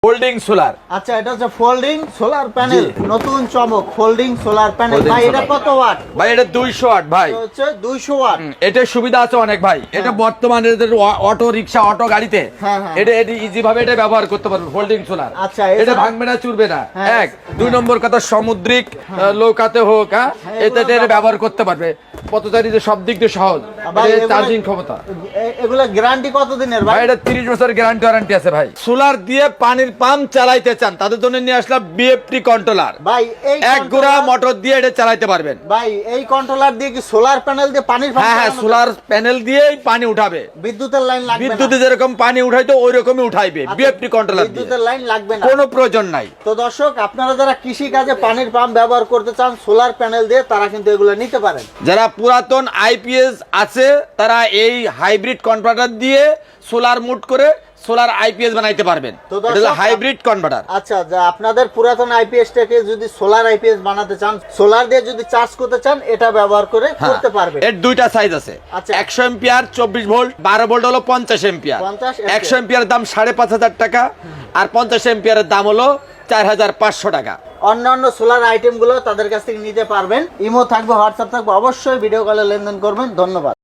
Folding solar. আচ্ছা, এটা হচ্ছে ফোল্ডিং সোলার প্যানেল, নতুন চমক ফোল্ডিং সোলার প্যানেল। ভাই এটা কত ওয়াট? ভাই এটা 200 ওয়াট ভাই। এটা হচ্ছে 200 ওয়াট। এটা সুবিধা আছে অনেক ভাই। এটা বর্তমানে অটো রিকশা, অটো গাড়িতে এটা ইজি ভাবে এটা ব্যবহার করতে পারবে ফোল্ডিং সোলার। আচ্ছা, এটা ভাঙবে না, চুরবে না। এক দুই নম্বর কথা, সামুদ্রিক নৌকাতে হোক, এটা ব্যবহার করতে পারবে। পথচারীদের সব দিক দিয়ে সহজ। চার্জিং ক্ষমতা, এগুলা গ্যারান্টি কত দিনের ভাই? এটা 30 বছরের গ্যারান্টি ওয়ারেন্টি আছে ভাই। সোলার দিয়ে পানির পাম্প চালাইতে চান তাদের জন্য নিয়ে আসলাম বিএফটি কন্ট্রোলার। ভাই এই এক গোড়া মোটর দিয়ে এটা চালাতে পারবেন। ভাই এই কন্ট্রোলার দিয়ে কি সোলার প্যানেল দিয়ে পানির পাম্প? হ্যাঁ, সোলার প্যানেল দিয়েই পানি উঠাবে। বিদ্যুতের লাইন লাগবে না? বিদ্যুতে যেরকম পানি উঠাইতো ওই রকমই উঠাইবে বিএফটি কন্ট্রোলার দিয়ে। বিদ্যুতের লাইন লাগবে না, কোনো প্রয়োজন নাই। তো দর্শক, আপনারা যারা কৃষি কাজে পানির পাম্প ব্যবহার করতে চান সোলার প্যানেল দিয়ে, তারা কিন্তু এগুলো নিতে পারেন। যারা পুরাতন আইপিএস আছে তারা এই হাইব্রিড কনভার্টার দিয়ে সোলার মুট করে সোলার আইপিএস বানাইতে পারবেন। এটা হাইব্রিড কনভার্টার। আচ্ছা, যা আপনাদের পুরাতন আইপিএস টাকে যদি সোলার আইপিএস বানাতে চান, সোলার দিয়ে যদি চার্জ করতে চান, এটা ব্যবহার করে করতে পারবেন। এর দুইটা সাইজ আছে। 100 এম্পিয়ার 24 ভোল্ট, 12 ভোল্ট হলো 50 এম্পিয়ার। 100 এম্পিয়ার দাম 5,500 টাকা, আর 50 এম্পিয়ারের দাম হলো 4,500 টাকা। অন্যান্য সোলার আইটেম গুলো তাদের কাছ থেকে নিতে পারবেন। ইমো থাকবে, হোয়াটসঅ্যাপ থাকবে, অবশ্যই ভিডিও কলে লেনদেন করবেন। ধন্যবাদ।